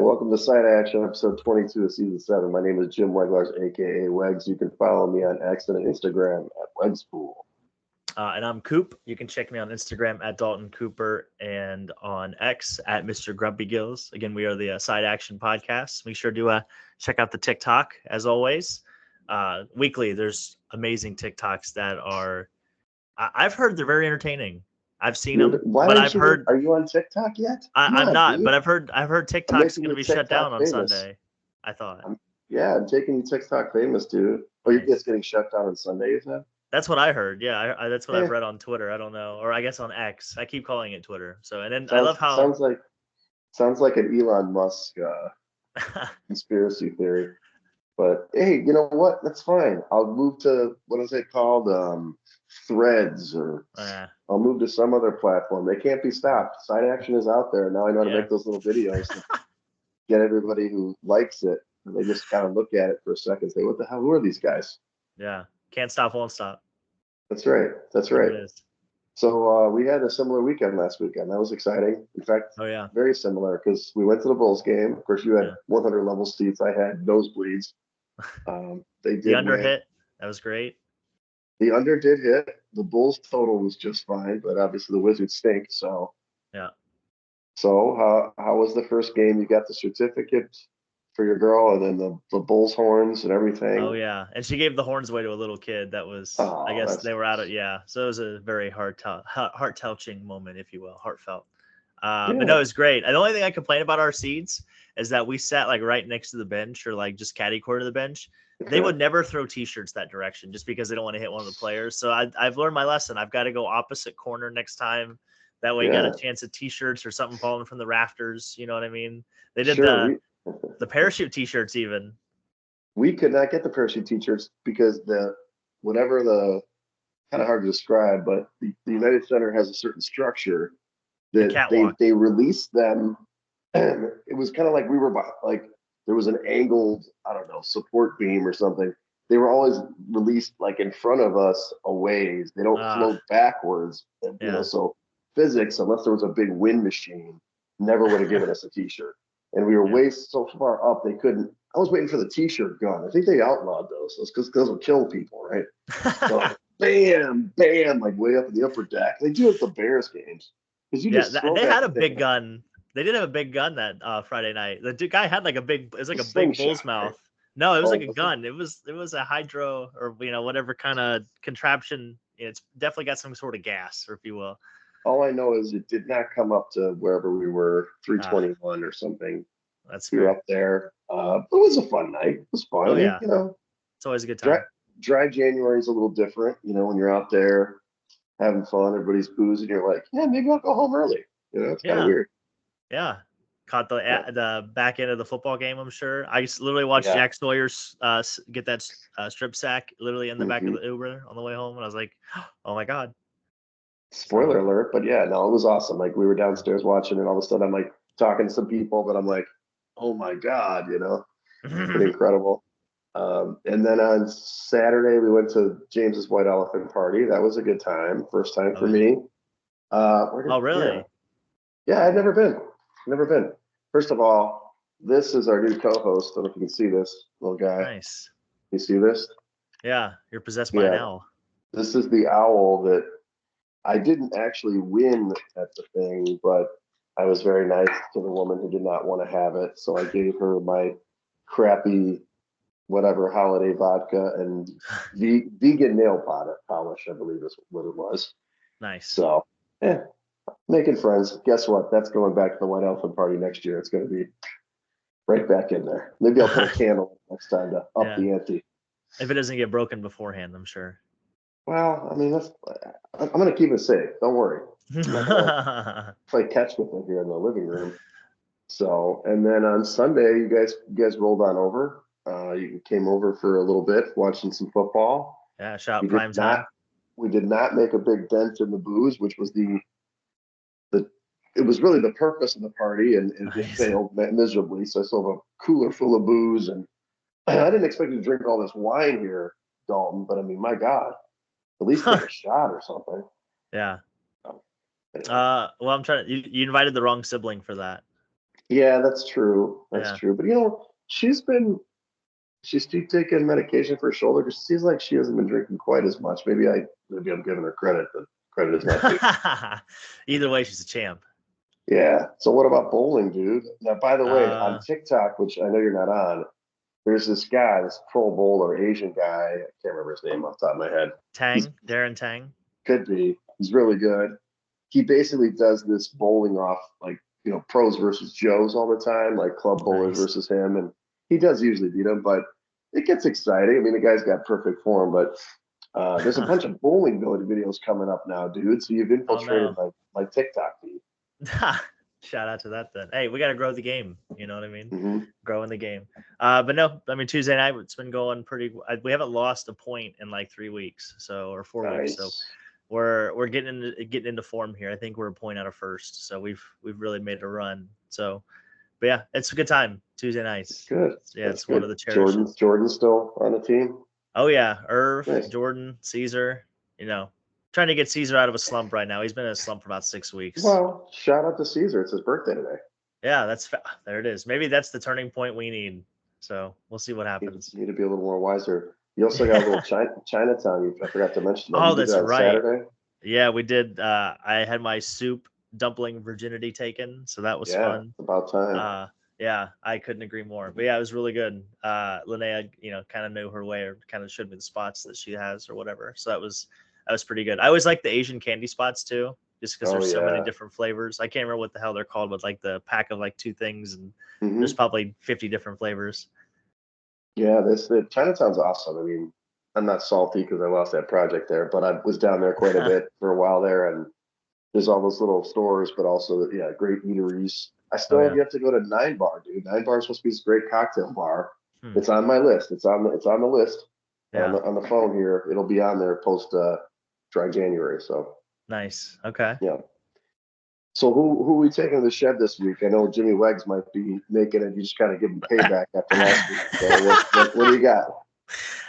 welcome to Side Action, episode 22 of season 7. My name is Jim Weglars, aka Wegs. You can follow me on X and Instagram at Wegspool. And I'm Coop. You can check me on Instagram at Dalton Cooper and on X at Mr. Grumpy Gills. Again, we are the Side Action Podcast. Make sure to check out the TikTok as always. Weekly, there's amazing TikToks that are. I've heard they're very entertaining. I've seen them, but I've heard. Are you on TikTok yet? I'm not, dude. but I've heard TikTok's going to be shut down on Sunday. I thought. I'm taking you TikTok famous, dude. Oh, nice. It's getting shut down on Sunday, you said? That's what I heard. Yeah, that's what I've read on Twitter. I don't know, or I guess on X. I keep calling it Twitter. So, and then I love how sounds like an Elon Musk conspiracy theory. But hey, you know what? That's fine. I'll move to what is it called? Threads, or I'll move to some other platform. They can't be stopped. Side Action is out there now. I know how to make those little videos to get everybody who likes it. And they just kind of look at it for a second and say, "What the hell? Who are these guys?" Yeah, can't stop, won't stop. That's right. That's right. It is. So we had a similar weekend last weekend. That was exciting. In fact, very similar because we went to the Bulls game. Of course, you had 100 level seats. I had nosebleeds. They did. The under hit. That was great. The under did hit. The Bulls total was just fine, but obviously the Wizards stink. So yeah. So how was the first game? You got the certificate for your girl, and then the Bulls horns and everything. Oh yeah, and she gave the horns away to a little kid. That was, I guess they were out of So it was a very heart-touching moment, if you will, heartfelt. But no, it was great. And the only thing I complain about our seats is that we sat like right next to the bench, or like just catty corner to the bench. They would never throw T-shirts that direction just because they don't want to hit one of the players. So I've learned my lesson. I've got to go opposite corner next time. That way you got a chance at T-shirts or something falling from the rafters. You know what I mean? They did the parachute T-shirts even. We could not get the parachute T-shirts because kind of hard to describe, but the United Center has a certain structure that they released them, and it was kind of like we were like there was an angled, I don't know, support beam or something. They were always released like in front of us a ways. They don't float backwards, you know. So physics, unless there was a big wind machine, never would have given us a T-shirt. And we were way so far up they couldn't. I was waiting for the T-shirt gun. I think they outlawed those because those will kill people, right? So bam, bam, like way up in the upper deck. They do it at the Bears games. They had a big gun. They did have a big gun that Friday night. The guy had like a big. It was like a big bull's mouth. No, it was like a gun. It was a hydro or whatever kind of contraption. It's definitely got some sort of gas, or if you will. All I know is it did not come up to wherever we were, 321 or something. That's we were up there. It was a fun night. It was fun. Oh, yeah. It's always a good time. Dry January is a little different. When you're out there having fun, everybody's boozing. You're like, maybe I'll go home early. It's kind of weird. Yeah. Caught the back end of the football game, I'm sure. I just literally watched Jack Sawyer get that strip sack literally in the back of the Uber on the way home. And I was like, oh, my God. Spoiler alert. But, it was awesome. Like, we were downstairs watching, and all of a sudden I'm, like, talking to some people, but I'm like, oh, my God, pretty incredible. And then on Saturday, we went to James's White Elephant Party. That was a good time. First time for me. Really? Yeah, I've never been. First of all, this is our new co-host. I don't know if you can see this little guy. Nice. You see this? Yeah, you're possessed by an owl. This is the owl that I didn't actually win at the thing, but I was very nice to the woman who did not want to have it. So I gave her my crappy whatever holiday vodka and vegan nail polish, I believe is what it was. Nice. So, making friends. Guess what? That's going back to the White Elephant Party next year. It's going to be right back in there. Maybe I'll put a candle next time to up the ante. If it doesn't get broken beforehand, I'm sure. Well, I mean, I'm going to keep it safe. Don't worry. Play catch with it here in the living room. So, and then on Sunday, you guys rolled on over. You came over for a little bit, watching some football. Yeah, shout out prime time. We did not make a big dent in the booze, which was it was really the purpose of the party, and it failed miserably. So I still have a cooler full of booze, and I didn't expect to drink all this wine here, Dalton. But I mean, my God, at least take a shot or something. Yeah. Well, I'm trying to. You invited the wrong sibling for that. Yeah, that's true. That's Yeah. true. But she's still taking medication for her shoulder. It seems like she hasn't been drinking quite as much. Maybe I'm giving her credit, but credit is not due. Either way, she's a champ. Yeah. So what about bowling, dude? Now, by the way, on TikTok, which I know you're not on, there's this guy, this pro bowler, Asian guy. I can't remember his name off the top of my head. Darren Tang. Could be. He's really good. He basically does this bowling off, like, pros versus Joes all the time, like club bowlers versus him. And he does usually beat him, but it gets exciting. I mean, the guy's got perfect form, but there's a bunch of bowling videos coming up now, dude. So you've infiltrated my TikTok feed. Shout out to that then. Hey, we got to grow the game. You know what I mean? Mm-hmm. Growing the game. But no, I mean, Tuesday night, it's been going pretty. We haven't lost a point in like 3 weeks, or 4 weeks. So we're getting into form here. I think we're a point out of first. So we've really made a run. So, but yeah, it's a good time. Tuesday nights. Good. Yeah, That's it's good. One of the cherishes. Jordan's still on the team? Oh yeah. Nice. Jordan, Caesar, trying to get Caesar out of a slump right now. He's been in a slump for about 6 weeks. Well, shout out to Caesar. It's his birthday today. Yeah, there it is. Maybe that's the turning point we need. So we'll see what happens. You need to be a little more wiser. You also got a little Chinatown. I forgot to mention that. Oh, that's right. Saturday? Yeah, we did. I had my soup dumpling virginity taken, so that was fun. It's about time. Yeah, I couldn't agree more. But yeah, it was really good. Linnea, kind of knew her way, or kind of showed me the spots that she has or whatever. So that was pretty good. I always like the Asian candy spots too, just because there's so many different flavors. I can't remember what the hell they're called, but like the pack of like 2 things, and there's probably 50 different flavors. Yeah, the Chinatown's awesome. I mean, I'm not salty because I lost that project there, but I was down there quite a bit for a while there, and there's all those little stores, but also great eateries. I still have yet to go to 9 Bar, dude. 9 Bar is supposed to be this great cocktail bar. It's on my list. It's on the list. Yeah. On the phone here. It'll be on there post dry January. So nice. Okay. Yeah. So who we taking to the shed this week? I know Jimmy Wegs might be making it. You just gotta give him payback after last week. So what do you got?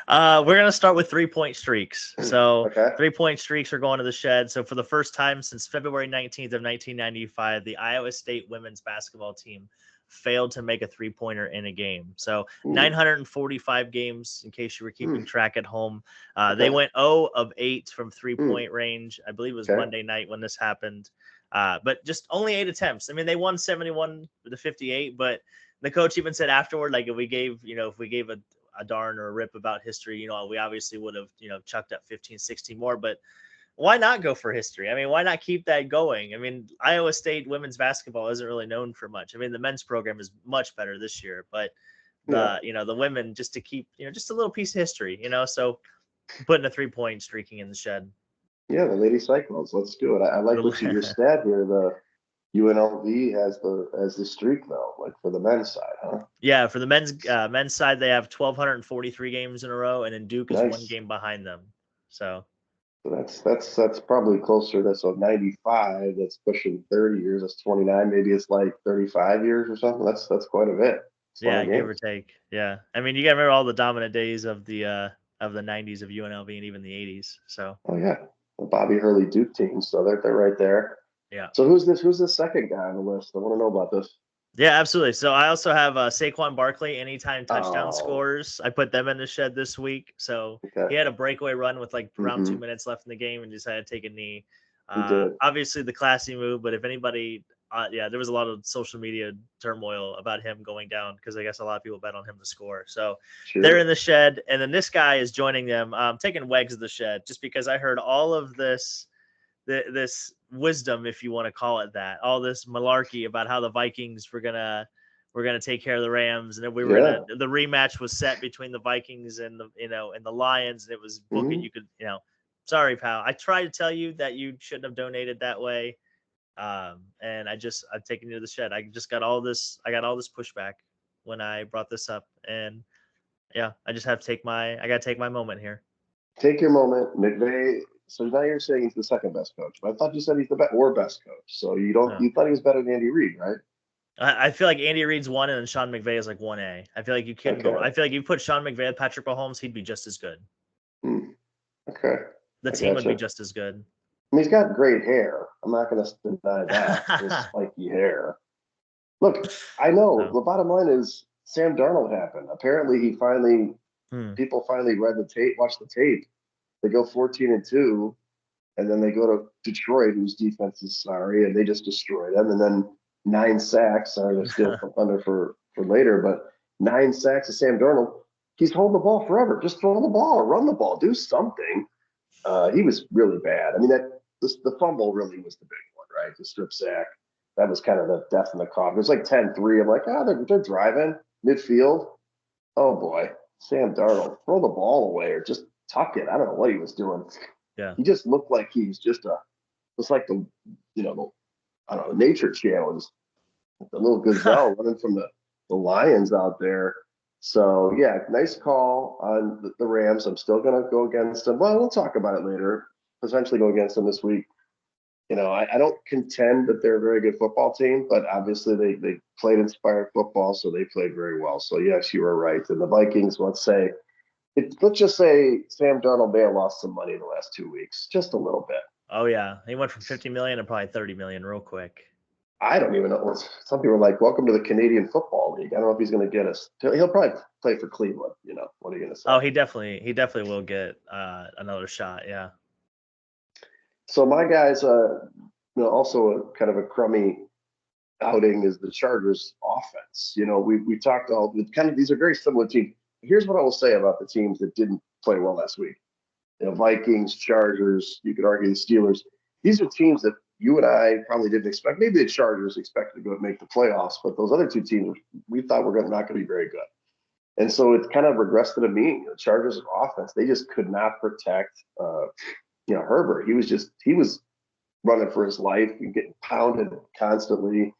We're going to start with 3-point streaks. So 3-point streaks are going to the shed. So for the first time since February 19th of 1995, the Iowa State women's basketball team failed to make a 3-pointer in a game. So 945 games, in case you were keeping track at home. They went 0 of 8 from 3-point range. I believe it was Monday night when this happened. But just only 8 attempts. I mean, they won 71-58, but the coach even said afterward, like if we gave a darn or a rip about history, we obviously would have, chucked up 15, 16 more, but why not go for history? I mean, why not keep that going? I mean, Iowa State women's basketball isn't really known for much. I mean, the men's program is much better this year, but the women, just to keep, just a little piece of history, so putting a 3-point streaking in the shed. Yeah. The Lady Cyclones. Let's do it. I like your stat here. The UNLV has the streak though, like for the men's side, huh? Yeah, for the men's side, they have 1,243 games in a row, and then Duke is 1 game behind them. So that's probably closer to 95. That's pushing 30 years. That's 29. Maybe it's like 35 years or something. That's quite a bit. Give or take. Yeah, I mean, you got to remember all the dominant days of the 90s of UNLV and even the 80s. So. Oh yeah, the Bobby Hurley Duke team. So they're right there. Yeah. So who's the second guy on the list? I want to know about this. Yeah, absolutely. So I also have Saquon Barkley, anytime touchdown scores. I put them in the shed this week. So he had a breakaway run with like around 2 minutes left in the game and decided to take a knee. Obviously the classy move, but if anybody, there was a lot of social media turmoil about him going down because I guess a lot of people bet on him to score. So they're in the shed, and then this guy is joining them. Taking Wegs of the shed just because I heard all of this wisdom, if you want to call it that, all this malarkey about how the Vikings were gonna take care of the Rams, and then the rematch was set between the Vikings and the Lions, and it was booking. You could, sorry, pal. I tried to tell you that you shouldn't have donated that way, and I've taken you to the shed. I got all this pushback when I brought this up, and I just have to take my moment here. Take your moment, McVay. So now you're saying he's the second best coach, but I thought you said he's the best coach. So you thought he was better than Andy Reid, right? I feel like Andy Reid's 1 and Sean McVay is like 1A. I feel like you can't go. I feel like you put Sean McVay with Patrick Mahomes, he'd be just as good. Okay. The team would be just as good. I mean, he's got great hair. I'm not going to deny that. His spiky hair. Look, I know So. the bottom line is Sam Darnold happened. Apparently, people finally read the tape, watched the tape. They go 14-2, and then they go to Detroit, whose defense is sorry, and they just destroy them. And then 9 sacks. Sorry, they're still under for later, but 9 sacks of Sam Darnold. He's holding the ball forever. Just throw the ball, run the ball, do something. He was really bad. I mean, the fumble really was the big one, right? The strip sack. That was kind of the death in the coffin. It was like 10-3. I'm like, they're driving midfield. Oh boy, Sam Darnold, throw the ball away or just tuck it. I don't know what he was doing. Yeah. He just looked like he was just it's like I don't know, nature challenge, the little gazelle running from the lions out there. So yeah, nice call on the Rams. I'm still gonna go against them. Well, we'll talk about it later. Potentially go against them this week. I don't contend that they're a very good football team, but obviously they played inspired football, so they played very well. So yes, you were right. And the Vikings, let's just say Sam Darnold may have lost some money in the last 2 weeks, just a little bit. Oh yeah, he went from 50 million to probably 30 million real quick. I don't even know. Some people are like, "Welcome to the Canadian Football League." I don't know if he's going to get us. He'll probably play for Cleveland. What are you going to say? Oh, he definitely will get another shot. Yeah. So my guys, also kind of a crummy outing is the Chargers offense. We talked all kind of, these are very similar teams. Here's what I will say about the teams that didn't play well last week. Vikings, Chargers, you could argue the Steelers. These are teams that you and I probably didn't expect. Maybe the Chargers expected to go make the playoffs, but those other two teams we thought were not going to be very good. And so it kind of regressed to the mean. The Chargers offense, they just could not protect Herbert. He was running for his life and getting pounded constantly.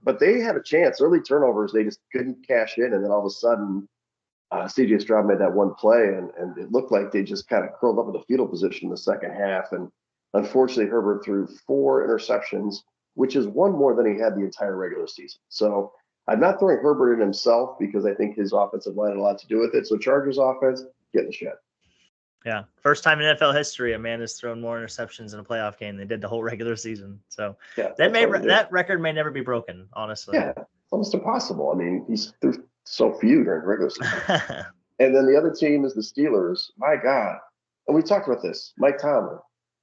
But they had a chance. Early turnovers, they just couldn't cash in. And then all of a sudden, C.J. Stroud made that one play, and it looked like they just kind of curled up in the fetal position in the second half. And unfortunately, Herbert threw 4 interceptions, which is one more than he had the entire regular season. So I'm not throwing Herbert in himself because I think his offensive line had a lot to do with it. So Chargers offense, get in the shed. Yeah, first time in NFL history a man has thrown more interceptions in a playoff game than did the whole regular season. So that record may never be broken, honestly. Yeah, it's almost impossible. I mean, he's threw so few during the regular season. And then the other team is the Steelers. My God. And we talked about this. Mike Tomlin.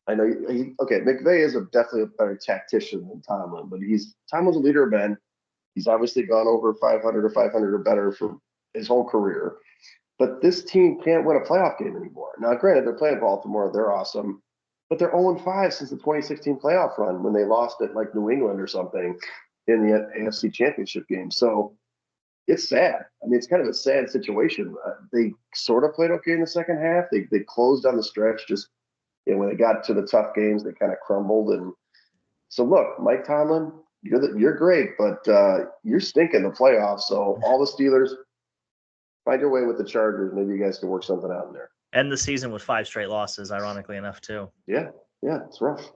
I know McVay is definitely a better tactician than Tomlin, but Tomlin's a leader of men. He's obviously gone over 500 or 500 or better for his whole career. But this team can't win a playoff game anymore. Now, granted, they're playing Baltimore. They're awesome. But they're 0-5 since the 2016 playoff run when they lost at like New England or something in the AFC Championship game. So it's sad. I mean, it's kind of a sad situation. They sort of played okay in the second half. They closed on the stretch. Just when they got to the tough games, they kind of crumbled. And so, look, Mike Tomlin, you're great, but you're stinking the playoffs. So all the Steelers, find your way with the Chargers. Maybe you guys can work something out in there. End the season with 5 straight losses, ironically enough, too. Yeah, it's rough.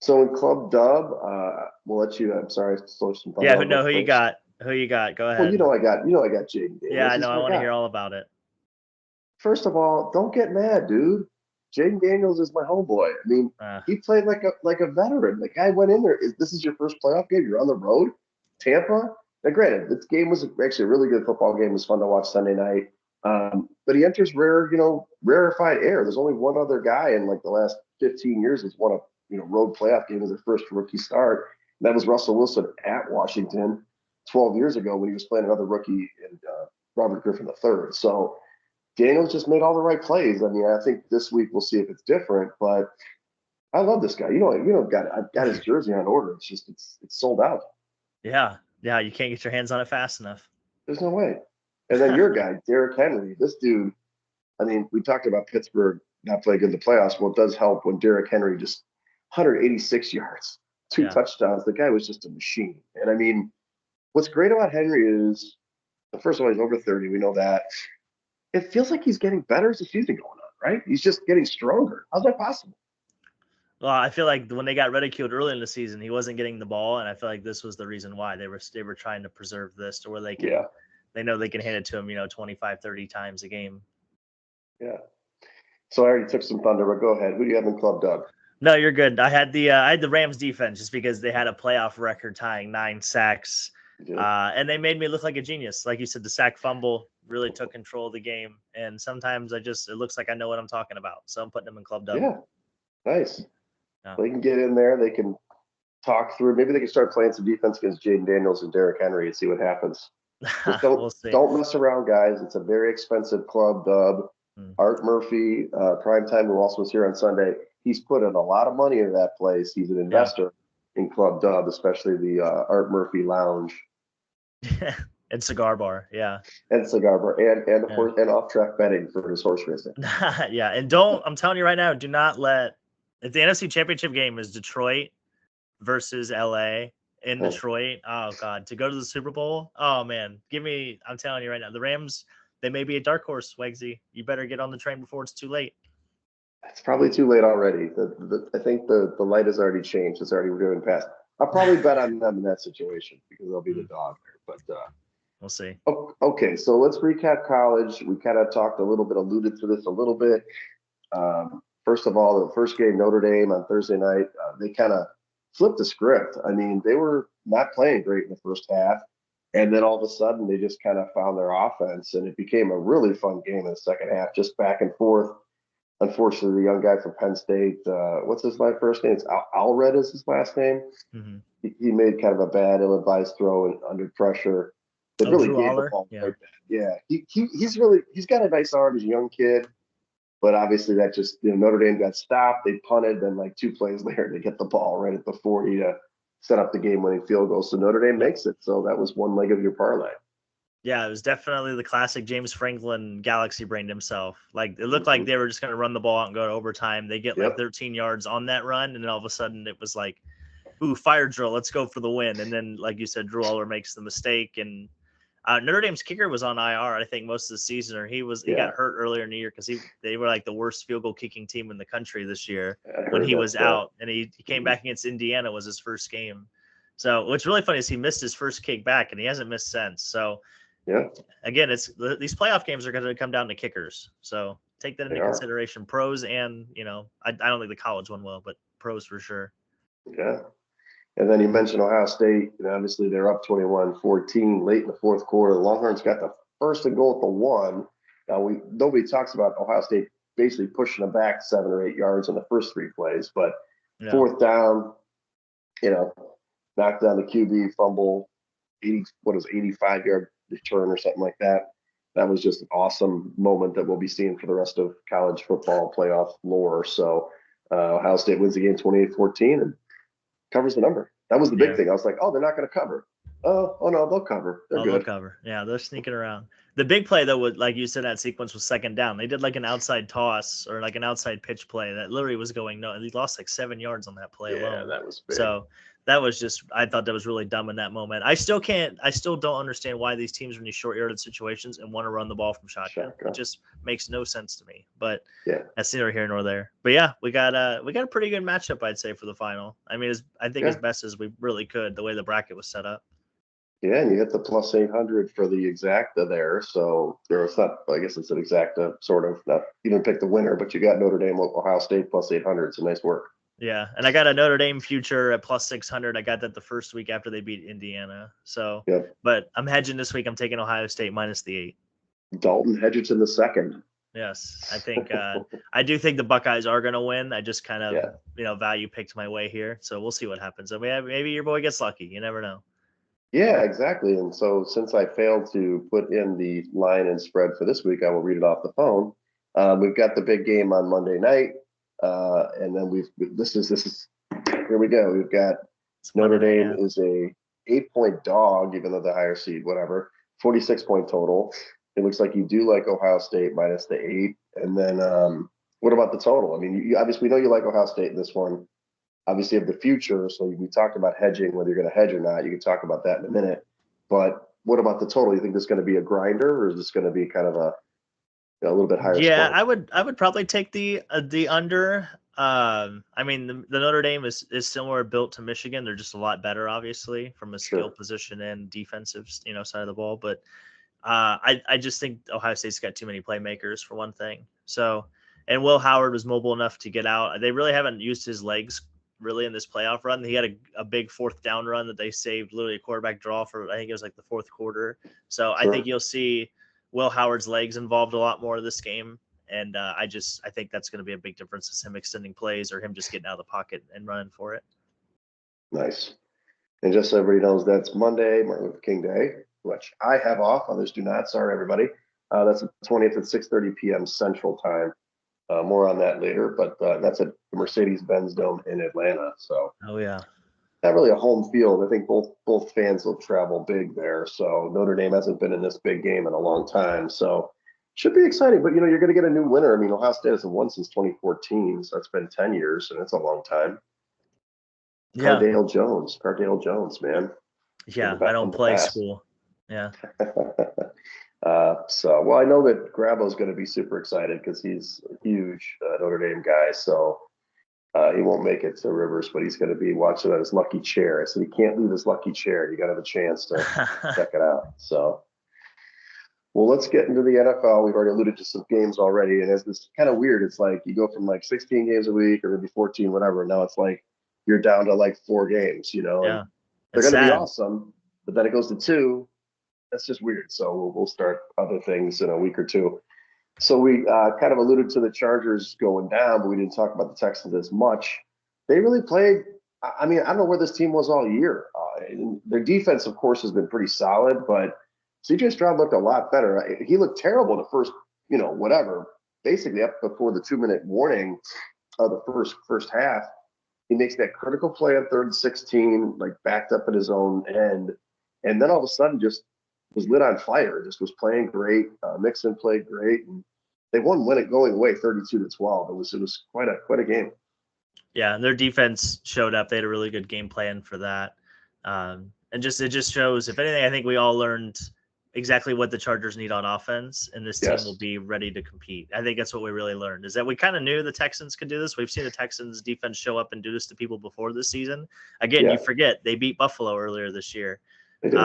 So in Club Dub, we'll let you. I'm sorry, slow some. Yeah, who you got? Who you got? Go ahead. Well, I got Jaden Daniels. Yeah, I know. I want to hear all about it. First of all, don't get mad, dude. Jaden Daniels is my homeboy. I mean, he played like a veteran. The guy went in there. This is your first playoff game. You're on the road, Tampa. Now, granted, this game was actually a really good football game. It was fun to watch Sunday night. But he enters rarefied air. There's only one other guy in like the last 15 years that's won a road playoff game as their first rookie start. And that was Russell Wilson at Washington 12 years ago when he was playing another rookie and Robert Griffin III. So Daniels just made all the right plays. I mean, I think this week we'll see if it's different, but I love this guy. I've got his jersey on order. It's just it's sold out. Yeah, you can't get your hands on it fast enough. There's no way. And then your guy, Derrick Henry, this dude. I mean, we talked about Pittsburgh not playing in the playoffs. Well, it does help when Derrick Henry just 186 yards, 2 touchdowns. The guy was just a machine. And I mean, what's great about Henry is, first of all, he's over 30. We know that. It feels like he's getting better as the season going on, right? He's just getting stronger. How's that possible? Well, I feel like when they got ridiculed early in the season, he wasn't getting the ball, and I feel like this was the reason why they were trying to preserve this to where they can, they know they can hand it to him, 25, 30 times a game. Yeah. So I already took some thunder, but go ahead. Who do you have in Club Dub? No, you're good. I had the Rams defense just because they had a playoff record tying 9 sacks. And they made me look like a genius. Like you said, the sack fumble really took control of the game. And sometimes it looks like I know what I'm talking about. So I'm putting them in club dub. Yeah. Nice. Yeah. They can get in there. They can talk through. Maybe they can start playing some defense against Jaden Daniels and Derrick Henry and see what happens. Just don't mess around, guys. It's a very expensive club dub. Art Murphy, primetime, who also was here on Sunday, he's put in a lot of money into that place. He's an investor in Club Dub, especially the Art Murphy Lounge. And cigar bar, and cigar bar, and of course, and off-track betting for his horse racing. And I'm telling you right now, do not let, if the NFC Championship game is Detroit versus LA in Detroit, oh God, to go to the Super Bowl, oh man, I'm telling you right now, the Rams, they may be a dark horse, Wegsy. You better get on the train before it's too late. It's probably too late already. I think the light has already changed. It's already driven past. I'll probably bet on them in that situation because they'll be the dog there. But we'll see. Okay, so let's recap college. We kind of alluded to this a little bit. First of all, the first game, Notre Dame on Thursday night, they kind of flipped the script. I mean, they were not playing great in the first half. And then all of a sudden, they just kind of found their offense, and it became a really fun game in the second half, just back and forth. Unfortunately, the young guy from Penn State, what's his first name? It's Alred is his last name. Mm-hmm. He made kind of a bad, ill-advised throw under pressure. They really gave the ball right back. Yeah, he's got a nice arm. He's a young kid, but obviously that just Notre Dame got stopped. They punted, then like 2 plays later they get the ball right at the 40 to set up the game-winning field goal. So Notre Dame makes it. So that was one leg of your parlay. Yeah, it was definitely the classic James Franklin galaxy brained himself. Like it looked like they were just going to run the ball out and go to overtime. They get like 13 yards on that run, and then all of a sudden it was like, "Ooh, fire drill! Let's go for the win!" And then, like you said, Drew Aller makes the mistake, and Notre Dame's kicker was on IR. I think most of the season, or he got hurt earlier in the year because they were like the worst field goal kicking team in the country this year when he was out, and he came back against Indiana, was his first game. So what's really funny is he missed his first kick back, and he hasn't missed since. So. Yeah. Again, these playoff games are going to come down to kickers, so take that into consideration. Pros and I don't think the college one will, but pros for sure. Yeah, and then you mentioned Ohio State, and obviously they're up 21-14 late in the fourth quarter. The Longhorns got the first and goal at the 1. Now nobody talks about Ohio State basically pushing them back 7 or 8 yards in the first 3 plays, but fourth down, knocked down the QB, fumble, 85-yard return or something like that. That was just an awesome moment that we'll be seeing for the rest of college football playoff lore. So Ohio State wins the game 28-14 and covers the number. That was the big thing. I was like, oh, they're not going to cover. Oh no, they'll cover. They're good. They'll cover. Yeah, they're sneaking around. The big play, though, like you said, that sequence was second down. They did like an outside toss or like an outside pitch play that literally was going no. They lost like 7 yards on that play alone. Yeah, that was big. So that was just, I thought that was really dumb in that moment. I still don't understand why these teams are in these short yardage situations and want to run the ball from shotgun. It just makes no sense to me. But that's neither here nor there. But yeah, we got a pretty good matchup, I'd say, for the final. I mean, I think as best as we really could, the way the bracket was set up. Yeah, and you hit the plus 800 for the exacta there. So it's not, I guess it's an exacta sort of, not even pick the winner, but you got Notre Dame, Ohio State plus 800. It's a nice work. Yeah, and I got a Notre Dame future at plus 600. I got that the first week after they beat Indiana. So, but I'm hedging this week. I'm taking Ohio State minus the 8. Dalton hedges in the second. Yes, I think I do think the Buckeyes are going to win. I just kind of value picked my way here, so we'll see what happens. I mean, maybe your boy gets lucky. You never know. Yeah, exactly. And so since I failed to put in the line and spread for this week, I will read it off the phone. We've got the big game on Monday night. And then this is here we go. We've got Notre Dame is a 8-point dog, even though the higher seed, whatever, 46-point total. It looks like you do like Ohio State minus the 8. And then what about the total? I mean, you obviously, we know you like Ohio State in this one. Obviously, you have the future. So we talked about hedging, whether you're going to hedge or not. You can talk about that in a minute. But what about the total? You think this is going to be a grinder, or is this going to be kind of a little bit higher? Yeah, score? I would probably take the under. I mean, the Notre Dame is similar built to Michigan. They're just a lot better, obviously, from a skill position and defensive, side of the ball. But I just think Ohio State's got too many playmakers for one thing. So And Will Howard was mobile enough to get out. They really haven't used his legs really in this playoff run. He had a big fourth down run that they saved, literally a quarterback draw for, I think it was like the fourth quarter. So I think you'll see Will Howard's legs involved a lot more in this game. And I think that's going to be a big difference, is him extending plays or him just getting out of the pocket and running for it. Nice. And just so everybody knows, that's Monday, Martin Luther King Day, which I have off. Others do not. Sorry, everybody. That's the 20th at 6:30 p.m. Central Time. More on that later, but that's at the Mercedes-Benz Dome in Atlanta. So, not really a home field. I think both fans will travel big there. So Notre Dame hasn't been in this big game in a long time. So should be exciting. But you're going to get a new winner. I mean, Ohio State hasn't won since 2014, so that's been 10 years, and it's a long time. Yeah. Cardale Jones, man. Yeah, I don't play school. Yeah. Well, I know that Grabo's going to be super excited because he's a huge Notre Dame guy. So he won't make it to Rivers, but he's going to be watching on his lucky chair. I said he can't leave his lucky chair. You got to have a chance to check it out. So, well, let's get into the NFL. We've already alluded to some games already, and it's kind of weird. It's like you go from like 16 games a week or maybe 14, whatever. Now it's like you're down to like 4 games. Yeah, and they're going to be awesome, but then it goes to 2. That's just weird. So we'll start other things in a week or 2. So we kind of alluded to the Chargers going down, but we didn't talk about the Texans as much. They really played. I mean, I don't know where this team was all year. Their defense, of course, has been pretty solid, but C.J. Stroud looked a lot better. He looked terrible in the first, basically up before the 2-minute warning of the first half. He makes that critical play on 3rd and 16, like backed up at his own end, and then all of a sudden just was lit on fire. Just was playing great. Mixon played great, and they won it going away 32-12. It was quite a game. Yeah, and their defense showed up. They had a really good game plan for that, and it just shows. If anything, I think we all learned exactly what the Chargers need on offense, and this team will be ready to compete. I think that's what we really learned, is that we kind of knew the Texans could do this. We've seen the Texans defense show up and do this to people before this season. Again, you forget they beat Buffalo earlier this year. They did.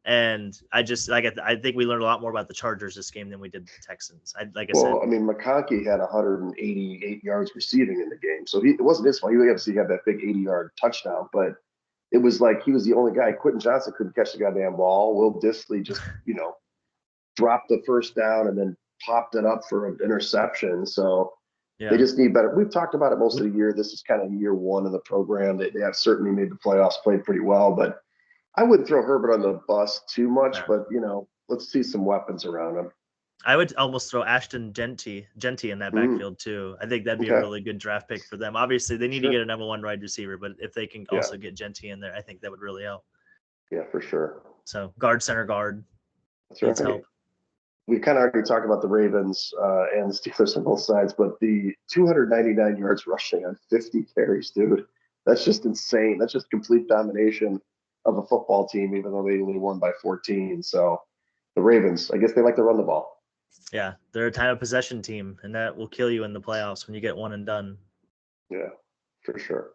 And I think we learned a lot more about the Chargers this game than we did the Texans. I said. I mean, McConkey had 188 yards receiving in the game, so it wasn't his fault. He obviously had that big 80-yard touchdown, but it was like he was the only guy. Quentin Johnson couldn't catch the goddamn ball. Will Dissly just, dropped the first down and then popped it up for an interception. So they just need better. We've talked about it most of the year. This is kind of year 1 of the program. They have certainly made the playoffs, played pretty well, but I wouldn't throw Herbert on the bus too much, but, let's see some weapons around him. I would almost throw Ashton Genty in that backfield too. I think that'd be a really good draft pick for them. Obviously, they need to get a number 1 wide receiver, but if they can also get Genty in there, I think that would really help. Yeah, for sure. So guard, center guard. That's right. Help. We kind of already talked about the Ravens and the Steelers on both sides, but the 299 yards rushing on 50 carries, dude, that's just insane. That's just complete domination of a football team, even though they only won by 14. So the Ravens, I guess they like to run the ball. Yeah, they're a time of possession team, and that will kill you in the playoffs when you get one and done. Yeah, for sure.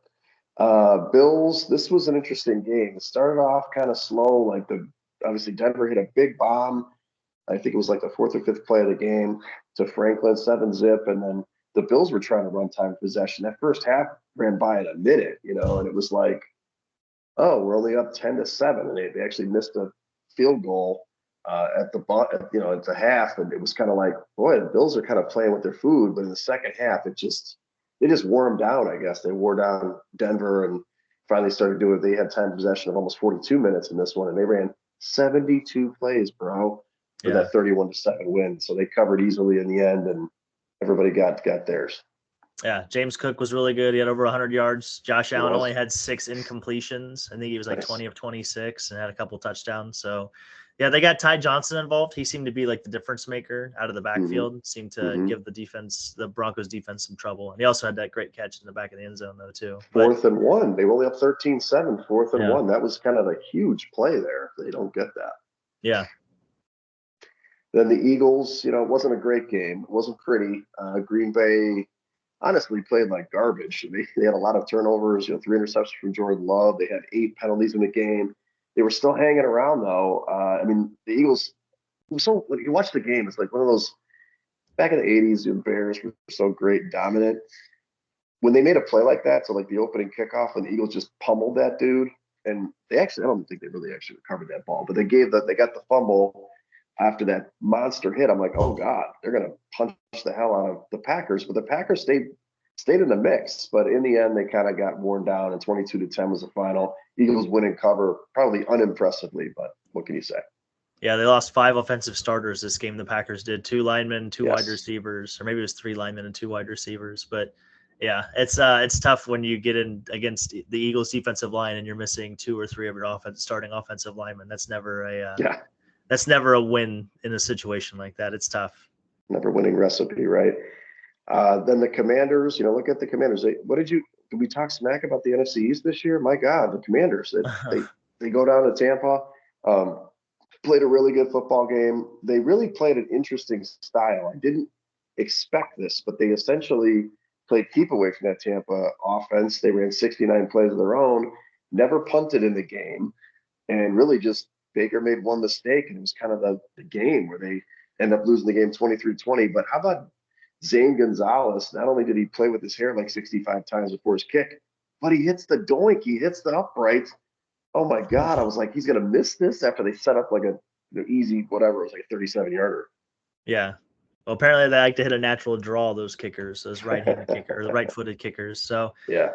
Bills, this was an interesting game. It started off kind of slow, like obviously Denver hit a big bomb. I think it was like the 4th or 5th play of the game to Franklin, 7-zip, and then the Bills were trying to run time of possession. That first half ran by in a minute, and it was like, oh, we're only up 10-7, and they actually missed a field goal at the half, and it was kind of like, boy, the Bills are kind of playing with their food. But in the second half, they just wore them down. I guess they wore down Denver and finally started doing. They had time possession of almost 42 minutes in this one, and they ran 72 plays, bro, for that 31-7 win. So they covered easily in the end, and everybody got theirs. Yeah, James Cook was really good. He had over 100 yards. Josh Allen only had 6 incompletions. I think he was like 20 of 26 and had a couple touchdowns. So, yeah, they got Ty Johnson involved. He seemed to be like the difference maker out of the backfield. Seemed to give the Broncos defense some trouble. And he also had that great catch in the back of the end zone, though, too. 4th and 1. They were only up 13-7, 4th and 1. That was kind of a huge play there. They don't get that. Yeah. Then the Eagles, it wasn't a great game. It wasn't pretty. Green Bay honestly played like garbage. They had a lot of turnovers, 3 interceptions from Jordan Love. They had 8 penalties in the game. They were still hanging around, though. The Eagles, so when you watch the game, it's like one of those back in the 80s, the Bears were so great and dominant. When they made a play like that, so like the opening kickoff, and the Eagles just pummeled that dude, and I don't think they really actually recovered that ball, but they got the fumble after that monster hit. I'm like, oh God, they're gonna punch the hell out of the Packers. But the Packers stayed in the mix. But in the end, they kind of got worn down, and 22-10 was the final. Eagles win and cover, probably unimpressively, but what can you say? Yeah, they lost 5 offensive starters this game. The Packers did 2 linemen, 2 wide receivers, or maybe it was 3 linemen and 2 wide receivers. But yeah, it's tough when you get in against the Eagles defensive line and you're missing 2 or 3 of your starting offensive linemen. That's never a win in a situation like that. It's tough. Never winning recipe, right? Then the Commanders, look at the Commanders. Did we talk smack about the NFC East this year? My God, the Commanders, they go down to Tampa, played a really good football game. They really played an interesting style. I didn't expect this, but they essentially played keep away from that Tampa offense. They ran 69 plays of their own, never punted in the game, and really just Baker made one mistake, and it was kind of the game where they end up losing the game 23-20. But how about Zane Gonzalez? Not only did he play with his hair like 65 times before his kick, but he hits the doink, he hits the upright. Oh my God, I was like, he's going to miss this after they set up like a easy, whatever, it was like a 37-yarder. Yeah. Well, apparently they like to hit a natural draw, those kickers, those right-handed kickers, or the right-footed kickers. So yeah,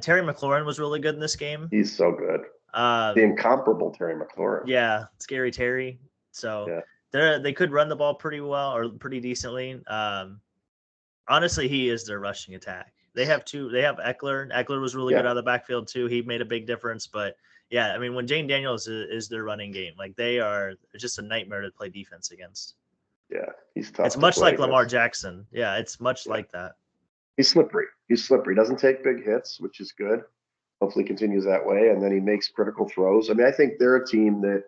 Terry McLaurin was really good in this game. He's so good. The incomparable Terry McLaurin. Yeah, scary Terry. So they could run the ball pretty well or pretty decently. Honestly, he is their rushing attack. They have Eckler. Eckler was really good out of the backfield too. He made a big difference. But yeah, I mean, when Jane Daniels is their running game, like it's just a nightmare to play defense against. Yeah, he's tough. It's much like Lamar Jackson. Yeah, it's much like that. He's slippery. Doesn't take big hits, which is good. Hopefully continues that way. And then he makes critical throws. I mean, I think they're a team that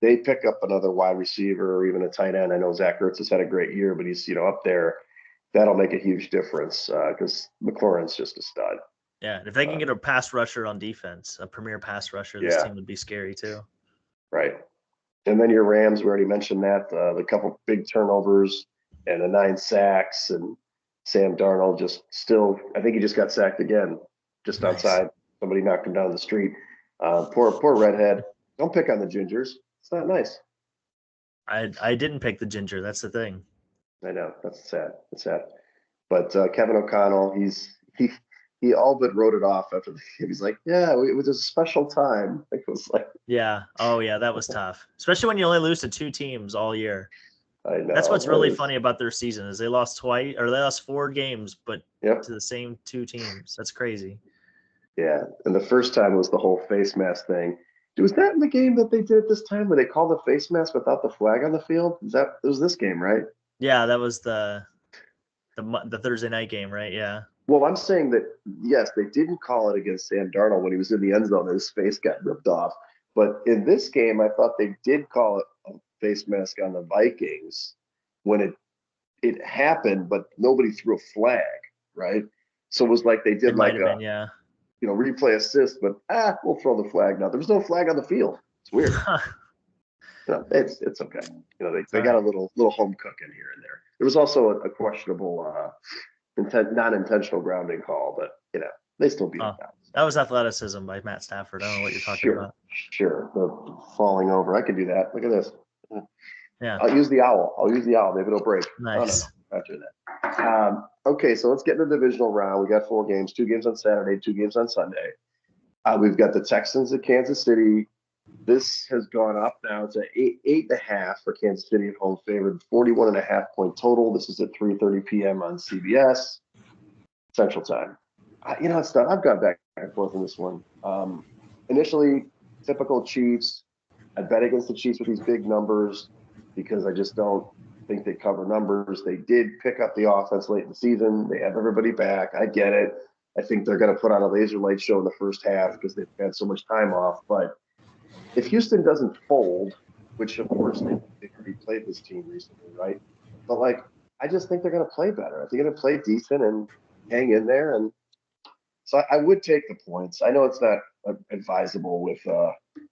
they pick up another wide receiver or even a tight end. I know Zach Ertz has had a great year, but he's, up there. That'll make a huge difference because McLaurin's just a stud. Yeah, and if they can get a pass rusher on defense, a premier pass rusher, this team would be scary too. Right. And then your Rams, we already mentioned that, the couple big turnovers and the 9 sacks, and Sam Darnold I think he just got sacked again, just outside. Somebody knocked him down the street. Poor redhead. Don't pick on the gingers. It's not nice. I didn't pick the ginger. That's the thing. I know. That's sad. It's sad. But Kevin O'Connell, he all but wrote it off after the game. He's like, yeah, it was a special time. It was like, yeah. Oh, yeah, that was tough. Especially when you only lose to 2 teams all year. I know. That's what's really funny about their season is they lost 4 games, but to the same 2 teams. That's crazy. Yeah, and the first time was the whole face mask thing. Was that in the game that they did at this time where they called the face mask without the flag on the field? It was this game, right? Yeah, that was the Thursday night game, right? Yeah. Well, I'm saying that, yes, they didn't call it against Sam Darnold when he was in the end zone and his face got ripped off. But in this game, I thought they did call it a face mask on the Vikings when it happened, but nobody threw a flag, right? So it was like they did replay assist, but we'll throw the flag now. There was no flag on the field. It's weird. It's okay. They got a little home cooking here and there. There was also a questionable non-intentional grounding call, but they still beat it. That was athleticism by Matt Stafford. I don't know what you're talking about. Sure. The falling over. I could do that. Look at this. Yeah. I'll use the owl. Maybe it'll break. Nice. After that. Okay, so let's get in the divisional round. We got 4 games, 2 games on Saturday, 2 games on Sunday. We've got the Texans at Kansas City. This has gone up now to 8.5 for Kansas City at home favored, 41.5 point total. This is at 3:30 p.m. on CBS Central Time. It's not. I've gone back and forth on this one. Initially, typical Chiefs. I bet against the Chiefs with these big numbers because I just don't think they cover numbers. They did pick up the offense late in the season. They have everybody back. I get it. I think they're going to put on a laser light show in the first half because they've had so much time off. But if Houston doesn't fold, which of course they replayed this team recently, right? But I just think they're going to play better. I think they're going to play decent and hang in there. And so I would take the points. I know it's not advisable with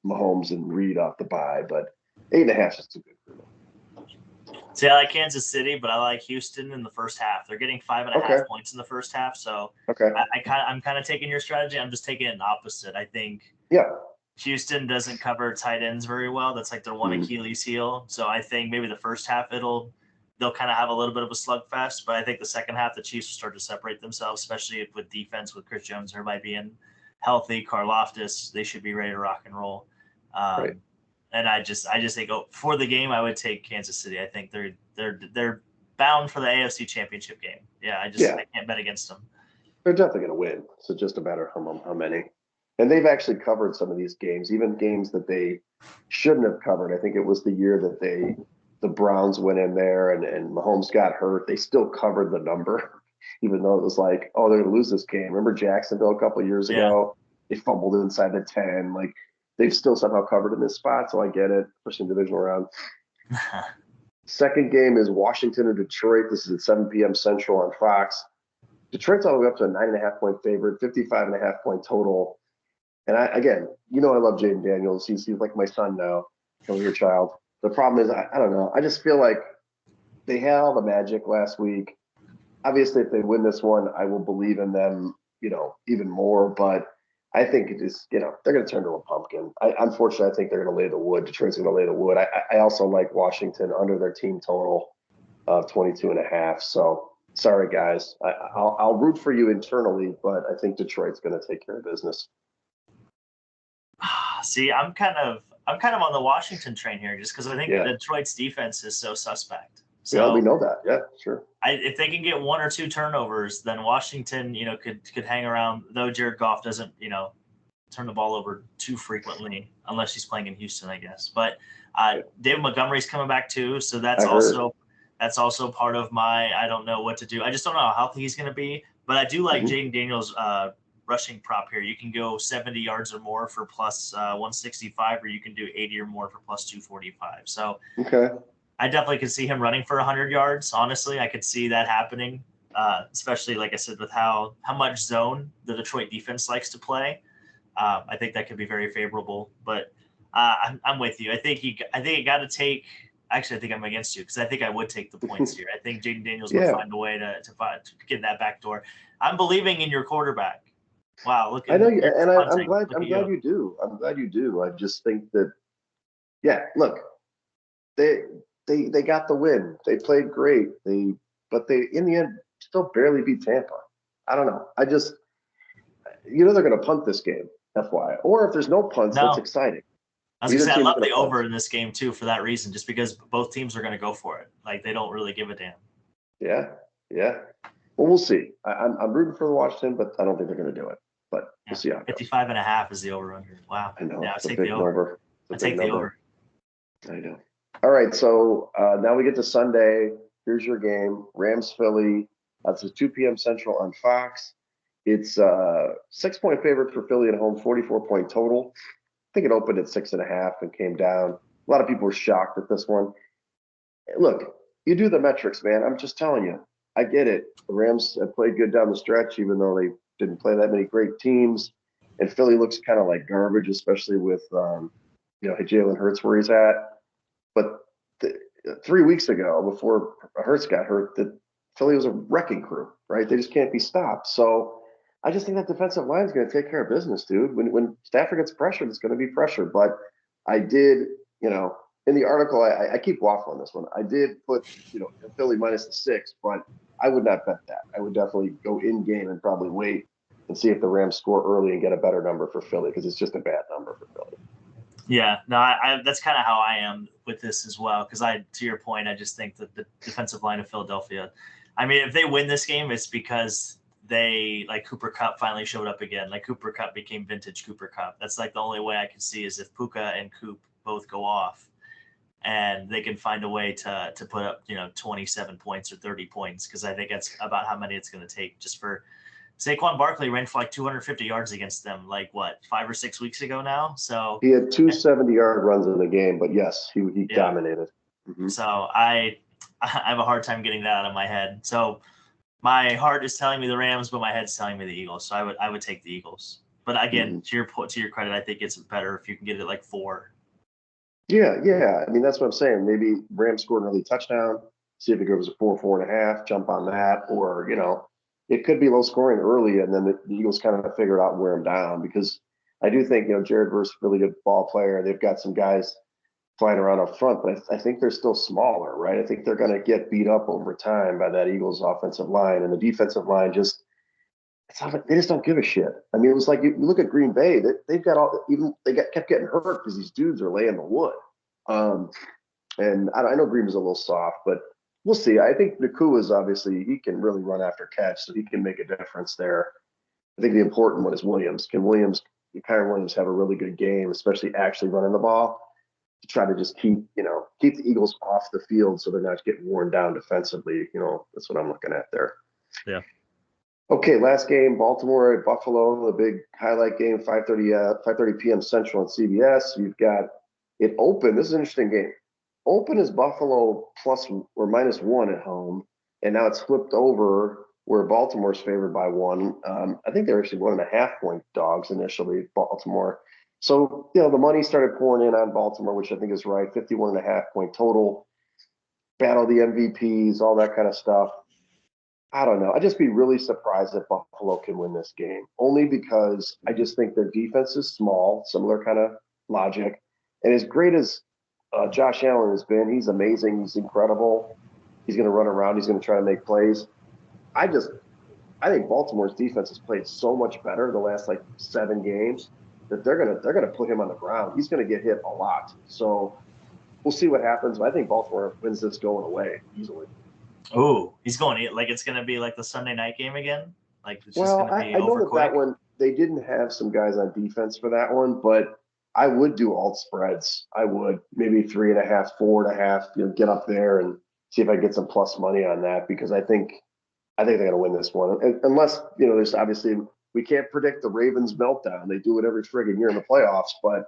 Mahomes and Reed off the bye, but 8.5 is too good for them. See, I like Kansas City, but I like Houston in the first half. They're getting 5.5 points in the first half, so I'm kind of taking your strategy. I'm just taking it opposite. I think Houston doesn't cover tight ends very well. That's like their one Achilles heel. So I think maybe the first half they'll kind of have a little bit of a slugfest, but I think the second half the Chiefs will start to separate themselves, especially with defense with Chris Jones, everybody being healthy. Karlaftis, they should be ready to rock and roll. And I just think for the game, I would take Kansas City. I think they're bound for the AFC Championship game. Yeah, I can't bet against them. They're definitely going to win. So just a matter of how many. And they've actually covered some of these games, even games that they shouldn't have covered. I think it was the year that the Browns went in there and Mahomes got hurt. They still covered the number, even though it was like, oh, they're going to lose this game. Remember Jacksonville a couple of years ago? They fumbled inside the 10. Like, they've still somehow covered in this spot, so I get it, especially in the divisional round. Second game is Washington and Detroit. This is at 7 p.m. Central on Fox. Detroit's all the way up to a 9.5-point favorite, 55.5-point total. And I love Jaden Daniels. He's like my son now. Come here, child. The problem is, I don't know. I just feel like they had all the magic last week. Obviously, if they win this one, I will believe in them, even more. But I think it is, they're going to turn to a pumpkin. Unfortunately, I think they're going to lay the wood. Detroit's going to lay the wood. I also like Washington under their team total of 22.5. So sorry, guys. I'll root for you internally, but I think Detroit's going to take care of business. See, I'm kind of on the Washington train here, just because I think Detroit's defense is so suspect. So we know that. Yeah, sure. If they can get one or two turnovers, then Washington, could hang around. Though Jared Goff doesn't, turn the ball over too frequently, unless he's playing in Houston, I guess. But David Montgomery's coming back too, so that's also part of my. I don't know what to do. I just don't know how healthy he's going to be. But I do like Jaden Daniels' rushing prop here. You can go 70 yards or more for plus 165, or you can do 80 or more for plus 245. So I definitely could see him running for 100 yards. Honestly, I could see that happening, especially, like I said, with how much zone the Detroit defense likes to play. I think that could be very favorable. But I'm with you. I think you got to take. Actually, I think I'm against you because I think I would take the points here. I think Jaden Daniels would find a way to get that back door. I'm believing in your quarterback. Wow, look! I know, and I'm glad you do. I'm glad you do. I just think that, look, they got the win. They played great. But they in the end still barely beat Tampa. I don't know. I just, they're going to punt this game, FYI. Or if there's no punts, that's exciting. I was going to say, I love the over in this game too for that reason, just because both teams are going to go for it. Like, they don't really give a damn. Yeah. Well, we'll see. I'm rooting for the Washington, but I don't think they're going to do it. But we'll see how it goes. 55.5 is the over-under. Wow. I know. Yeah, I'll take the over. I take the over. I know. All right, so now we get to Sunday. Here's your game, Rams-Philly. That's at 2 p.m. Central on Fox. It's 6-point favorite for Philly at home, 44-point total. I think it opened at 6.5 and came down. A lot of people were shocked at this one. Look, you do the metrics, man. I'm just telling you. I get it. The Rams have played good down the stretch, even though they didn't play that many great teams. And Philly looks kind of like garbage, especially with, Jalen Hurts where he's at. But 3 weeks ago, before Hurts got hurt, that Philly was a wrecking crew, right? They just can't be stopped. So I just think that defensive line is going to take care of business, dude. When Stafford gets pressured, it's going to be pressure. But I did, in the article, I keep waffling this one. I did put, Philly minus the 6, but I would not bet that. I would definitely go in game and probably wait and see if the Rams score early and get a better number for Philly, because it's just a bad number for Philly. Yeah, no, I that's kind of how I am with this as well. Because to your point, I just think that the defensive line of Philadelphia, I mean, if they win this game, it's because Cooper Kupp finally showed up again. Like, Cooper Kupp became vintage Cooper Kupp. That's like the only way I can see is if Puka and Coop both go off, and they can find a way to put up 27 points or 30 points, because I think that's about how many it's going to take. Just for Saquon Barkley ran for like 250 yards against them, 5 or 6 weeks ago now. So he had 2 70-yard runs in the game, but yes, he dominated. Mm-hmm. So I have a hard time getting that out of my head. So my heart is telling me the Rams, but my head's telling me the Eagles. So I would take the Eagles. But again, to your credit, I think it's better if you can get it 4. Yeah. I mean, that's what I'm saying. Maybe Rams scored an early touchdown. see if it goes to 4.5, jump on that, or, it could be low scoring early, and then the Eagles kind of figure it out and wear them down, because I do think, Jared Verse, really good ball player. They've got some guys flying around up front, but I think they're still smaller, right? I think they're going to get beat up over time by that Eagles offensive line, and the defensive line they just don't give a shit. I mean, it was like you look at Green Bay, they've got kept getting hurt because these dudes are laying the wood. And I know Green was a little soft, but we'll see. I think Nakua is obviously, he can really run after catch, so he can make a difference there. I think the important one is Williams. Can Kyron Williams have a really good game, especially actually running the ball, to try to just keep the Eagles off the field so they're not getting worn down defensively. That's what I'm looking at there. Yeah. Okay, last game, Baltimore at Buffalo, the big highlight game, 5:30 p.m. Central on CBS. You've got it open. This is an interesting game. Open is Buffalo plus or -1 at home, and now it's flipped over where Baltimore's favored by 1. I think they're actually 1.5-point dogs initially, Baltimore. So, the money started pouring in on Baltimore, which I think is right, 51.5-point total, battle the MVPs, all that kind of stuff. I don't know. I'd just be really surprised if Buffalo can win this game, only because I just think their defense is small, similar kind of logic. And as great as Josh Allen has been, he's amazing. He's incredible. He's going to run around. He's going to try to make plays. I think Baltimore's defense has played so much better the last 7 games that they're gonna put him on the ground. He's going to get hit a lot. So we'll see what happens. But I think Baltimore wins this going away easily. Oh, he's going it's going to be like the Sunday night game again. It's just well, going to be I over know that one they didn't have some guys on defense for that one, but I would do alt spreads. I would maybe 3.5, 4.5. Get up there and see if I get some plus money on that, because I think they're going to win this one, unless there's obviously, we can't predict the Ravens meltdown. They do it every friggin' year in the playoffs, but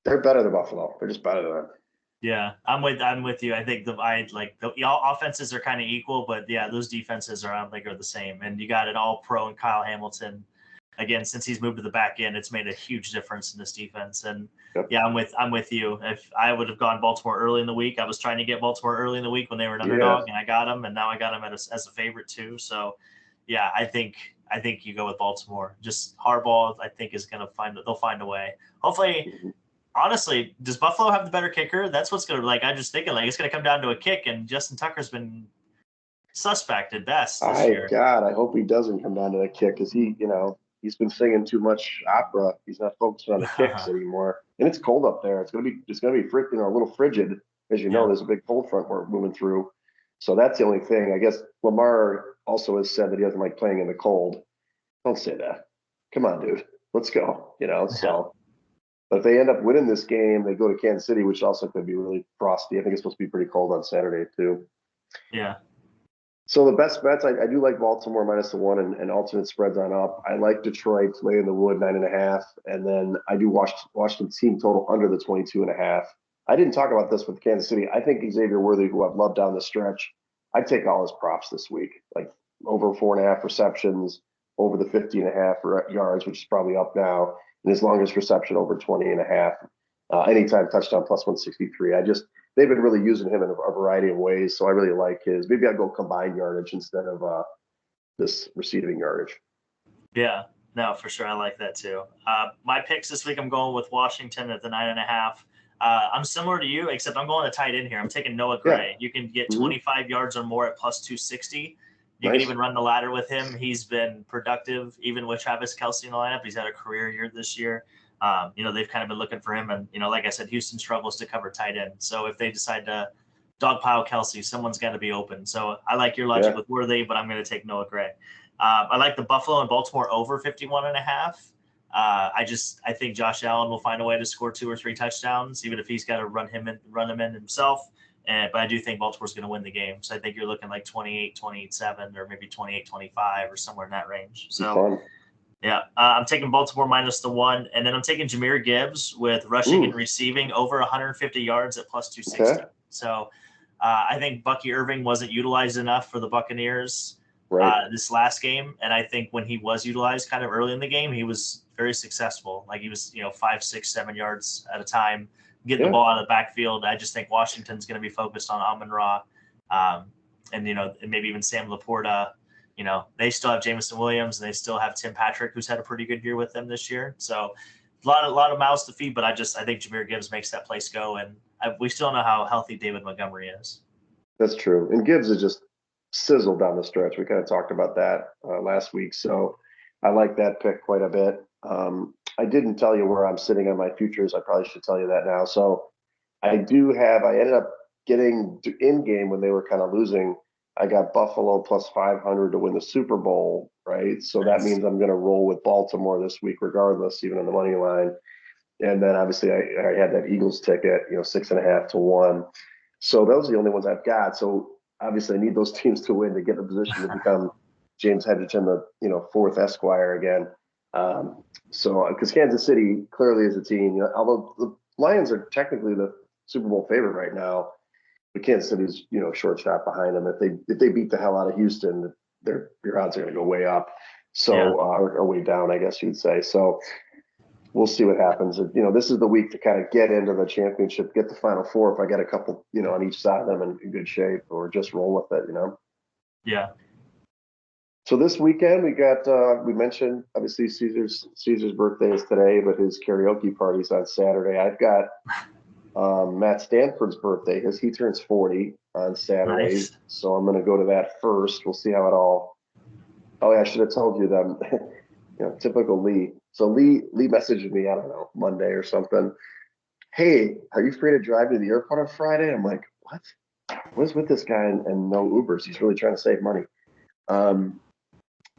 they're better than Buffalo. They're just better than them. Yeah, I'm with you. I think the offenses are kind of equal, but yeah, those defenses are the same. And you got an all-pro in Kyle Hamilton. Again, since he's moved to the back end, it's made a huge difference in this defense. And yeah, I'm with you. If I would have gone Baltimore early in the week, I was trying to get Baltimore early in the week when they were an underdog, and I got them, and now I got them as a favorite too. So yeah, I think you go with Baltimore. Just Harbaugh, I think, is going to they'll find a way. Hopefully. Honestly, does Buffalo have the better kicker? That's what's going to, I'm just thinking, it's going to come down to a kick, and Justin Tucker's been suspect at best this year. God, I hope he doesn't come down to the kick, because he's been singing too much opera. He's not focusing on the kicks anymore. And it's cold up there. It's going to be a little frigid. As you know, there's a big cold front we're moving through. So that's the only thing. I guess Lamar also has said that he doesn't like playing in the cold. Don't say that. Come on, dude. Let's go. So. But if they end up winning this game, they go to Kansas City, which also could be really frosty. I think it's supposed to be pretty cold on Saturday too. Yeah. So the best bets, I do like Baltimore -1 and alternate spreads on up. I like Detroit lay in the wood 9.5, and then I do Washington team total under the 22.5. I didn't talk about this with Kansas City. I think Xavier Worthy, who I've loved down the stretch, I'd take all his props this week, over 4.5 receptions, over the 50.5 yards, which is probably up now. And his longest reception over 20.5. Anytime touchdown plus 163. They've been really using him in a variety of ways. So I really like his. Maybe I'd go combined yardage instead of this receiving yardage. Yeah, no, for sure. I like that too. My picks this week, I'm going with Washington at the 9.5. I'm similar to you, except I'm going to tight end here. I'm taking Noah Gray. You can get 25 yards or more at plus 260. You can even run the ladder with him. He's been productive, even with Travis Kelce in the lineup. He's had a career year this year. They've kind of been looking for him. And, like I said, Houston struggles to cover tight end. So if they decide to dogpile Kelce, someone's got to be open. So I like your logic with Worthy, but I'm going to take Noah Gray. I like the Buffalo and Baltimore over 51.5. I think Josh Allen will find a way to score 2 or 3 touchdowns, even if he's got to run him in himself. But I do think Baltimore's going to win the game. So I think you're looking 28-27 or maybe 28-25 or somewhere in that range. So, yeah, I'm taking Baltimore -1. And then I'm taking Jahmyr Gibbs with rushing and receiving over 150 yards at plus 260. Okay. So I think Bucky Irving wasn't utilized enough for the Buccaneers this last game. And I think when he was utilized kind of early in the game, he was very successful. He was, 5, 6, 7 yards at a time. getting the ball out of the backfield. I just think Washington's going to be focused on Amon-Ra, and maybe even Sam Laporta. They still have Jameson Williams, and they still have Tim Patrick, who's had a pretty good year with them this year. So a lot of mouths to feed, but I think Jahmyr Gibbs makes that place go, and we still don't know how healthy David Montgomery is. That's true, and Gibbs is just sizzled down the stretch. We kind of talked about that last week, so I like that pick quite a bit. I didn't tell you where I'm sitting on my futures. I probably should tell you that now. So I ended up getting in game when they were kind of losing. I got Buffalo plus 500 to win the Super Bowl, right? So that means I'm going to roll with Baltimore this week, regardless, even on the money line. And then obviously I had that Eagles ticket, 6.5 to 1. So those are the only ones I've got. So obviously I need those teams to win to get in a position to become James Hedgerton, the fourth Esquire again. So because Kansas City clearly is a team, although the Lions are technically the Super Bowl favorite right now, but Kansas City's short shot behind them. If they beat the hell out of Houston, your odds are going to go way up. So or way down, I guess you'd say. So we'll see what happens. This is the week to kind of get into the championship, get the Final Four. If I get a couple, on each side of them in good shape, or just roll with it, Yeah. So this weekend we got we mentioned obviously Caesar's birthday is today, but his karaoke party's on Saturday. I've got Matt Stanford's birthday because he turns 40 on Saturday. Nice. So I'm going to go to that first. We'll see how it all. Oh yeah, I should have told you that. Typical Lee. So Lee messaged me, I don't know, Monday or something. Hey, are you free to drive to the airport on Friday? I'm like, what? What's with this guy and no Ubers? He's really trying to save money.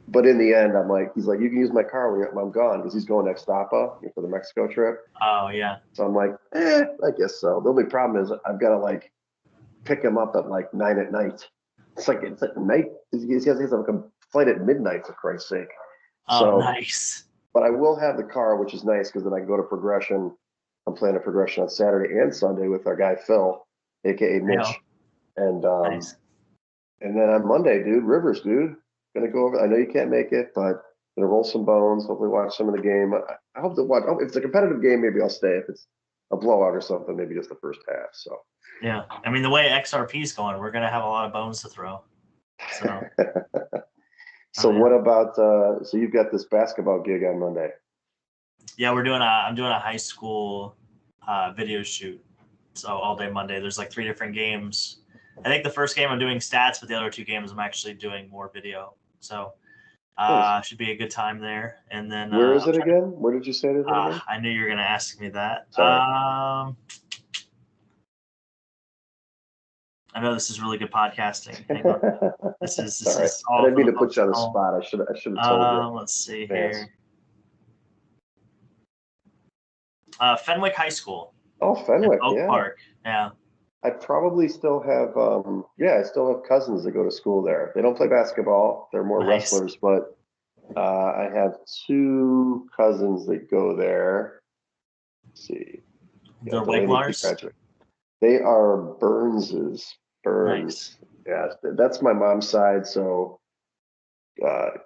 But in the end, he's like, you can use my car when I'm gone, because he's going to Extapa for the Mexico trip. Oh, yeah. So I'm like, I guess so. The only problem is I've got to pick him up at 9 at night. It's like night. He has a flight at midnight, for Christ's sake. Oh, so, nice. But I will have the car, which is nice, because then I can go to Progression. I'm playing a Progression on Saturday and Sunday with our guy Phil, aka Mitch. And nice. And then on Monday, Rivers, gonna go over. I know you can't make it, but gonna roll some bones. Hopefully, watch some of the game. I hope to watch. If it's a competitive game, maybe I'll stay. If it's a blowout or something, maybe just the first half. So yeah, I mean, the way XRP is going, we're gonna have a lot of bones to throw. So, What about? So you've got this basketball gig on Monday. Yeah, I'm doing a high school video shoot. So all day Monday, there's 3 different games. I think the first game I'm doing stats, but the other 2 games I'm actually doing more video. So should be a good time there. And then where is it again? Where did you say it is again? I knew you were going to ask me that. Sorry. I know this is really good podcasting. Hang on. This is all. I didn't mean to put you on the spot. I should have told you. Let's see here. Fenwick High School. Oh, Fenwick, Oak Park. Yeah. I probably still have, I still have cousins that go to school there. They don't play basketball. They're more wrestlers, but I have 2 cousins that go there. Let's see. They're Weglars? They are Burns. Nice. Yeah, that's my mom's side. So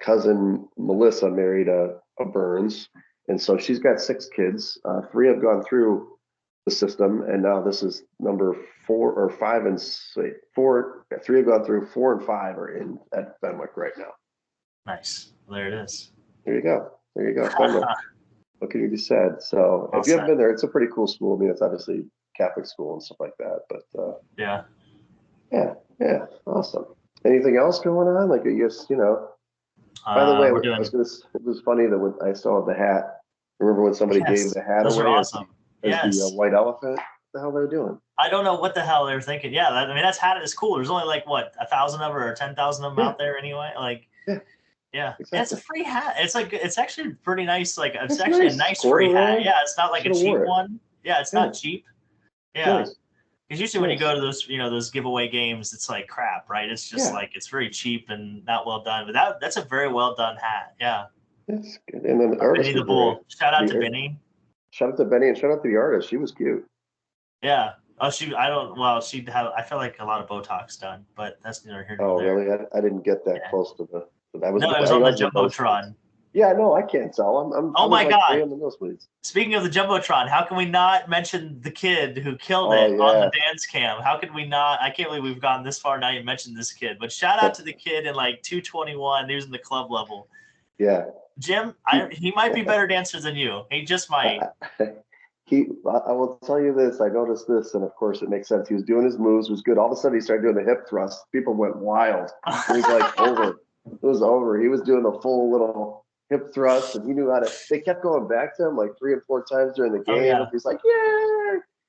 cousin Melissa married a Burns. And so she's got 6 kids. 3 have gone through the system, and now this is number 4 or 5 and 4. 3 have gone through. 4 and 5 are in at Fenwick right now. Nice. There it is. There you go. Fenwick. What can you be said? So if you haven't been there, it's a pretty cool school. I mean, it's obviously Catholic school and stuff like that, but yeah, awesome. Anything else going on? I guess By the way, it was funny that when I saw the hat. Remember when somebody gave the hat those away? Are awesome. As the white elephant? What the hell they're doing? I don't know what the hell they're thinking. Yeah, that's hat is cool. There's only 1,000 of them or 10,000 of them out there anyway. Yeah, exactly. And it's a free hat. It's actually pretty nice. It's actually nice. A nice free hat. Yeah, it's not a cheap one. Yeah, it's not cheap. Yeah, because usually when you go to those giveaway games, it's crap, right? It's just it's very cheap and not well done. But that's a very well done hat. Yeah, that's good. And then the artist, Benny the Bull. Shout out to Benny. Shout out to Benny and shout out to the artist. She was cute. Yeah. Oh, she had. I felt like a lot of Botox done, but that's neither here nor there. Oh, really? I didn't get that close to the. It was on the Jumbotron. Yeah, no, I can't tell. Oh my God. Way in the nosebleeds. Speaking of the Jumbotron, how can we not mention the kid who killed it on the dance cam? How could we not? I can't believe we've gone this far now. You mentioned this kid, but shout out to the kid in like 221. He was in the club level. Yeah. Jim, he might be better dancer than you. He just might. I will tell you this. I noticed this, and of course it makes sense. He was doing his moves, was good. All of a sudden he started doing the hip thrust. People went wild. It was like over. It was over. He was doing the full little hip thrust, and he knew how to. They kept going back to him like 3 or 4 times during the game. Oh, yeah. He's like,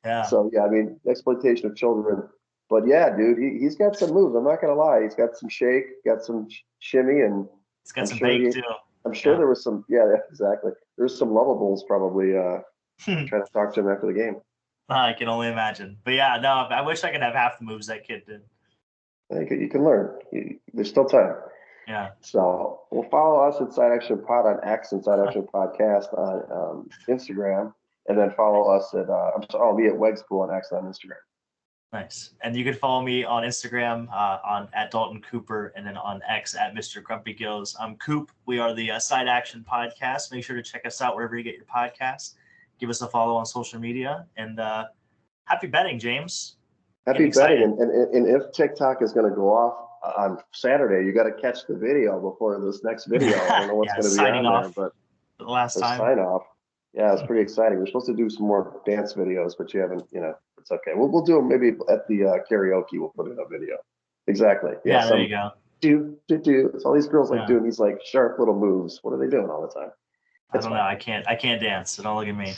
yeah. So yeah, I mean, exploitation of children. But yeah, dude, he's got some moves. I'm not gonna lie. He's got some shake, got some shimmy, and he's got some bake too. I'm sure there was some. Yeah, exactly. There's some lovables probably trying to talk to him after the game. I can only imagine. But yeah, no, I wish I could have half the moves that kid did. I think you can learn. There's still time. Yeah. So we'll follow us at Side Action Pod on X and Side Action Podcast on Instagram, and then follow us at I'll be at Wegs on X on Instagram. Nice. And you can follow me on Instagram on at Dalton Cooper, and then on X at Mr. Grumpy Gills. I'm Coop. We are the Side Action Podcast. Make sure to check us out wherever you get your podcasts. Give us a follow on social media, and happy betting, James. Happy betting, and if TikTok is going to go off on Saturday, you got to catch the video before this next video. I don't know what's going to be on there, but the last time sign off. Yeah, it's pretty exciting. We're supposed to do some more dance videos, but you haven't. It's okay. We'll do them maybe at the karaoke. We'll put in a video. Exactly. Yeah, there you go. Do. It's all these girls like doing these like sharp little moves. What are they doing all the time? I don't know. I can't dance. So don't look at me.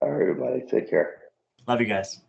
All right, everybody. Take care. Love you guys.